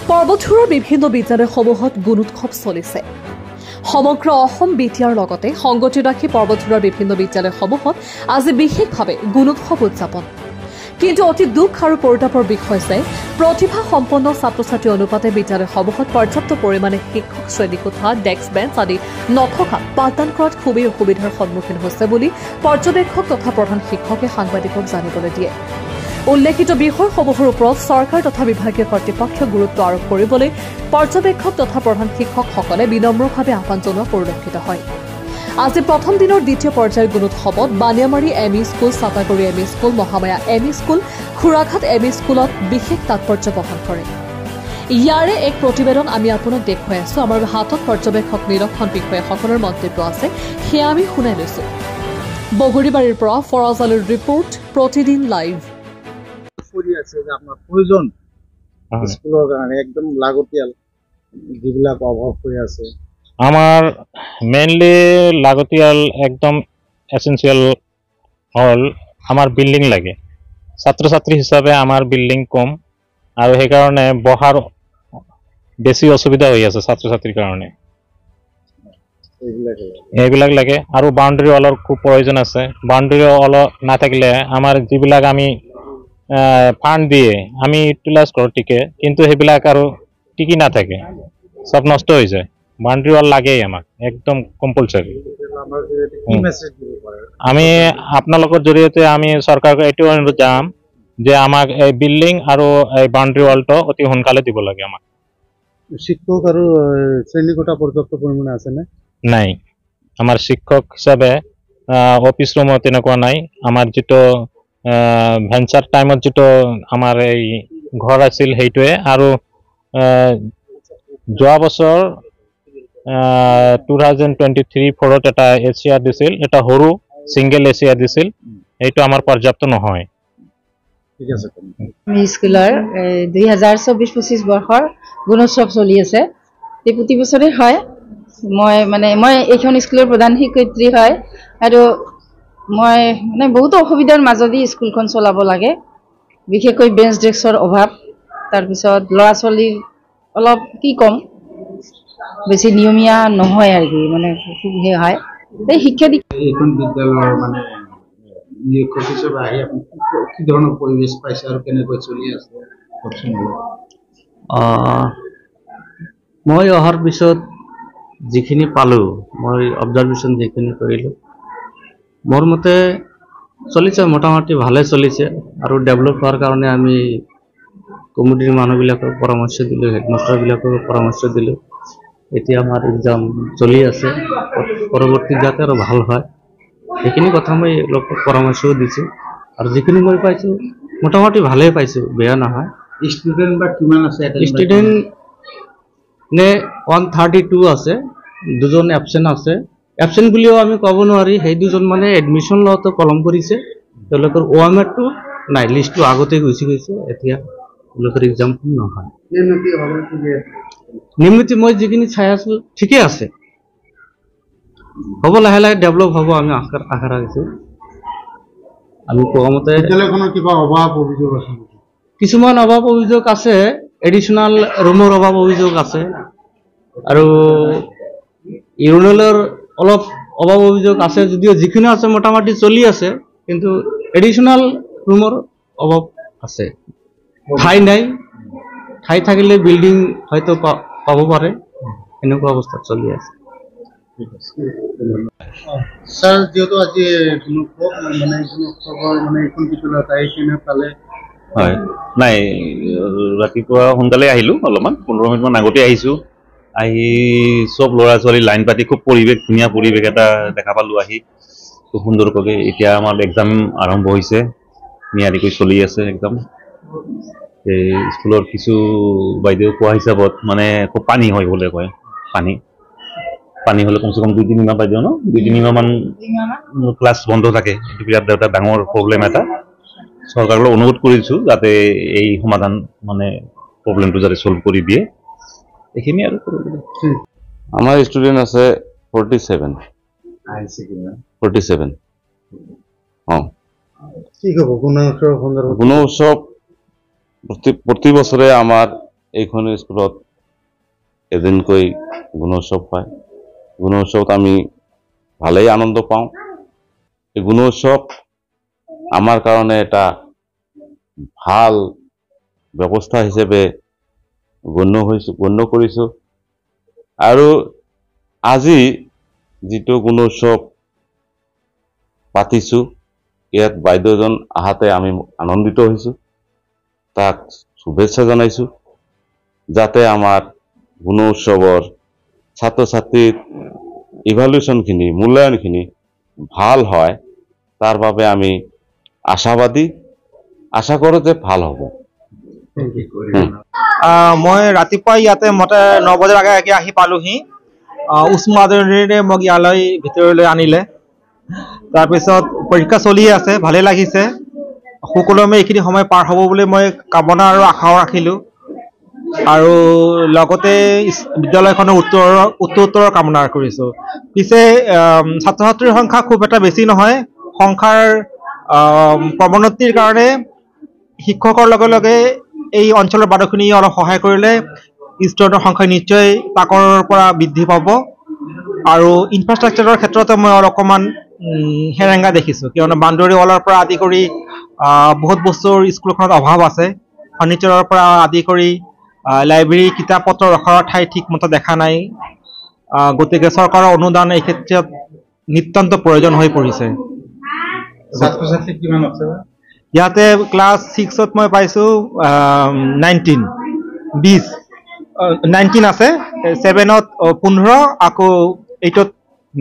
পৰ্বতপুৰৰ বিভিন্ন বিদ্যালয়সমূহত গুণোৎসৱ চলিছে। সমগ্ৰ অসম বিটিআৰ লগতে সংগতি ৰাখি পৰ্বতপুৰৰ বিভিন্ন বিদ্যালয়সমূহত আজি বিশেষভাৱে গুণোৎসৱ উদযাপন। কিন্তু অতি দুখ আৰু পৰিতাপৰ বিষয় যে প্ৰতিভা সম্পন্ন ছাত্ৰ ছাত্ৰী অনুপাতে বিদ্যালয়সমূহত পৰ্যাপ্ত পৰিমাণে শিক্ষক শ্ৰেণীকোঠা, ডেস্ক বেঞ্চ আদি নথকা পাঠদান কৰাত খুবেই অসুবিধাৰ সন্মুখীন হৈছে বুলি পৰ্যবেক্ষক তথা প্ৰধান শিক্ষকে সাংবাদিকক জানিবলৈ দিয়ে। উল্লেখিত বিষয়সমূহৰ ওপৰত চৰকাৰ তথা বিভাগীয় কৰ্তৃপক্ষই গুৰুত্ব আৰোপ কৰিবলৈ পৰ্যবেক্ষক তথা প্ৰধান শিক্ষকসকলে বিনম্ৰভাৱে আহ্বান জনোৱা পৰিলক্ষিত হয়। আজি প্ৰথম দিনৰ দ্বিতীয় পৰ্যায়ৰ গুণোৎসৱত Baniyamari ME school, Chapaguri ME school, Mahamaya ME school, Khuraghat ME স্কুলত বিশেষ তাৎপৰ্য বহন কৰে। ইয়াৰে এক প্ৰতিবেদন আমি আপোনাক দেখুৱাই আছো। আমাৰ হাতত পৰ্যবেক্ষক নিৰীক্ষণ বিষয়াসকলৰ মন্তব্য আছে, সেয়া আমি শুনাই লৈছো। বগৰীবাৰীৰ পৰা ফৰাজ আলীৰ ৰিপৰ্ট, প্ৰতিদিন লাইভ। প্ৰয়োজন স্কুলৰ কাৰণে একদম লাগতিয়াল যিবিলাক অভাৱ হৈ আছে, আমার মেইনলি লাগতিয়াল একদম এসেন্সিয়াল হল আমার বিল্ডিং লাগে। ছাত্র ছাত্রী হিসাবে আমার বিল্ডিং কম আর সেই কারণে বহার বেশি অসুবিধা হয়ে আছে ছাত্র ছাত্রীর কারণে। এইবিলাক লাগে আৰু বাউন্ডাৰি ওয়ালৰ খুব প্ৰয়োজন আছে। বাউন্ডাৰি ওয়াল না থাকলে আমাৰ যিবিলাক আমি ফান্ড দিয়ে আমি ইউটিলাইজ কৰো টিকে, কিন্তু সেইবিলাক আৰু টিকি নাথাকে, সব নষ্ট হৈ যায়। বাউন্ডাৰি ওয়াল লাগেই আমাক একদম কম্পালসাৰি। আমি আপোনালোকৰ জৰিয়তে আমি চৰকাৰক এইটো অনুৰোধ জনাম যে আমাক এই বিল্ডিং আৰু এই বাউন্ডাৰি ওয়ালটো অতি সোনকালে দিব লাগে। আমাক শিক্ষক আৰু শ্ৰেণীকোঠা পৰ্যাপ্ত পৰিমাণে আছে নে? নাই, আমাৰ শিক্ষক হিচাপে অফিস ৰুমত তেনেকুৱা নাই। আমাৰ যিটো ভেঞ্চাৰ টাইমত যিটো আমাৰ এই ঘৰ আছিল সেইটোৱে, আৰু যোৱা বছৰ 2023-4 এটা এছিয়াৰ দিছিল, এটা সৰু সিঙ্গেল এছিয়াৰ দিছিল, এইটো আমাৰ পৰ্যাপ্ত নহয়। ঠিক আছে। স্কুলৰ 2024-25 বৰ্ষৰ গুণোৎসৱ চলি আছে। প্ৰতি বছৰে হয়। মই এইখন স্কুলৰ প্ৰধান শিক্ষয়িত্ৰী হয়, আৰু মই বহুত অসুবিধাৰ মাজেদি স্কুলখন চলাব লাগে। বিশেষকৈ বেঞ্চ ডেস্কৰ অভাৱ, তাৰপিছত ল'ৰা ছোৱালীৰ অলপ কি কম বেছি নিয়মীয়া নহয় আৰু কি খুব হয়। এই শিক্ষা এইখন বিদ্যালয়ৰ নিৰীক্ষক হিচাপে আহি আপুনি কি ধৰণৰ পৰিৱেশ পাইছে আৰু কেনেকৈ চলি আছে? মই অহাৰ পিছত যিখিনি পালোঁ, মই অবজাৰভেশ্যন যিখিনি কৰিলোঁ, মোৰ মতে চলিছে, মোটামুটি ভালে চলিছে। আৰু ডেভেলপ হোৱাৰ কাৰণে আমি কমিটিৰ মানুহবিলাকক পৰামৰ্শ দিলোঁ, হেডমাষ্টাৰবিলাকক পৰামৰ্শ দিলোঁ। এতিয়া আমাৰ এক্সাম চলি আছে, পৰৱৰ্তী যাতে আৰু ভাল হয় সেইখিনি কথা মই লোকক পৰামৰ্শও দিছোঁ। আৰু যিখিনি মই পাইছোঁ মোটামুটি ভালেই পাইছোঁ, বেয়া নহয়। ষ্টুডেণ্ট বা কিমান আছে? ষ্টুডেণ্ট 132 আছে, 2জন এবচেণ্ট আছে। এবচেণ্ট বুলিও আমি ক'ব নোৱাৰি, সেই 2জন এডমিশ্যন লওঁতে কলম কৰিছে, তেওঁলোকৰ OMR-টো নাই, লিষ্টটো আগতে গুচি গৈছে। এতিয়া তেওঁলোকৰ এক্সামখন নহয়। নিম্নতি মই যিখিনি চাই আছোঁ ঠিকে আছে, হ'ব, লাহে লাহে ডেভেলপ হ'ব, আমি আশা ৰাখিছোঁ। আমি কোৱা মতে কিবা অভাৱ অভিযোগ আছে? কিছুমান অভাৱ অভিযোগ আছে, এডিশ্যনেল ৰুমৰ অভাৱ অভিযোগ আছে, আৰু ইউৰিনেলৰ অলপ অভাৱ অভিযোগ আছে। যদিও যিখিনি আছে মোটামুটি চলি আছে, কিন্তু এডিশ্যনেল ৰুমৰ অভাৱ আছে। ঠাই নাই, ঠাই থাকিলে বিল্ডিং হয়তো পাব পাৰে, এনেকুৱা অৱস্থাত চলি আছে। স্যাৰ, যেহেতু আজি এইখন বিদ্যালয়ত পালে হয়, নাই ৰাতিপুৱা সোনকালে আহিলোঁ, অলপমান 15 মিনিটমান আগতে আহিছোঁ। আহি চব ল'ৰা ছোৱালী লাইন পাতি খুব পৰিৱেশ, ধুনীয়া পৰিৱেশ এটা দেখা পালোঁ আহি, খুব সুন্দৰকৈ। এতিয়া আমাৰ এক্সাম আৰম্ভ হৈছে, নিয়াৰিকৈ চলি আছে একদম। এই স্কুলৰ কিছু বাইদেউ কোৱা হিচাপত খুব পানী হয় বোলে কয়। পানী হ'লে কমচে কম 2-3 মাহ বাইদেউ 2-3 মাহমান ক্লাছ বন্ধ থাকে। এইটো বিৰাট এটা ডাঙৰ প্ৰব্লেম এটা। চৰকাৰলৈ অনুৰোধ কৰিছোঁ যাতে এই সমাধান প্ৰব্লেমটো যাতে চল্ভ কৰি দিয়ে, এইখিনি আৰু। আমাৰ ষ্টুডেণ্ট আছে 47। কি ক'ব গুণোৎসৱ সন্দৰ্ভত? গুণোৎসৱ প্ৰতি বছৰে আমাৰ এইখন স্কুলত এদিনকৈ গুণোৎসৱ হয়। গুণোৎসৱত আমি ভালেই আনন্দ পাওঁ। এই গুণোৎসৱ আমাৰ কাৰণে এটা ভাল ব্যৱস্থা হিচাপে গণ্য কৰিছোঁ। আৰু আজি যিটো গুণোৎসৱ পাতিছোঁ, ইয়াত বাইদেউজন আহাতে আমি আনন্দিত হৈছোঁ। তাক শুভেচ্ছা জনাইছোঁ, যাতে আমাৰ গুণোৎসৱৰ ছাত্ৰ ছাত্ৰীৰ ইভালুৱেশ্যনখিনি, মূল্যায়নখিনি ভাল হয়, তাৰ বাবে আমি আশাবাদী, আশা কৰোঁ যে ভাল হ'ব। মই ৰাতিপুৱা ইয়াতে 9 বজাৰ আগে আহি পালোহি। উষ্ম আদৰণিৰে মোক ইয়ালৈ ভিতৰলৈ আনিলে। তাৰপিছত পৰীক্ষা চলি আছে, ভালেই লাগিছে। সুকলমে এইখিনি সময় পাৰ হ'ব বুলি মই কামনা আৰু আশাও ৰাখিলোঁ। আৰু লগতে বিদ্যালয়খনৰ উত্তৰোত্তৰৰ কামনা কৰিছোঁ। পিছে ছাত্ৰ ছাত্ৰীৰ সংখ্যা খুব এটা বেছি নহয়। সংখ্যাৰ ক্ৰমোন্নতিৰ কাৰণে শিক্ষকৰ লগে লগে এই অঞ্চলৰ বাদখিনি অলপ সহায় কৰিলে ষ্টুডেণ্টৰ সংখ্যা নিশ্চয় তাকৰ পৰা বৃদ্ধি পাব। আৰু ইনফ্ৰাষ্ট্ৰাকচাৰৰ ক্ষেত্ৰতে মই অকণমান হেৰেঙা দেখিছোঁ, কিয়নো বাউণ্ডেৰী ৱালৰ পৰা আদি কৰি বহুত বস্তুৰ স্কুলখনত অভাৱ আছে। ফাৰ্ণিচাৰৰ পৰা আদি কৰি লাইব্ৰেৰী, কিতাপ পত্ৰ ৰখাৰ ঠাই ঠিকমতে দেখা নাই। গতিকে চৰকাৰৰ অনুদান এই ক্ষেত্ৰত নিতান্ত প্ৰয়োজন হৈ পৰিছে। ছাত্ৰ ছাত্ৰী কিমান আছে? ইয়াতে ক্লাছ 6ত মই পাইছোঁ 19 আছে, 7ত 15, আকৌ 8ত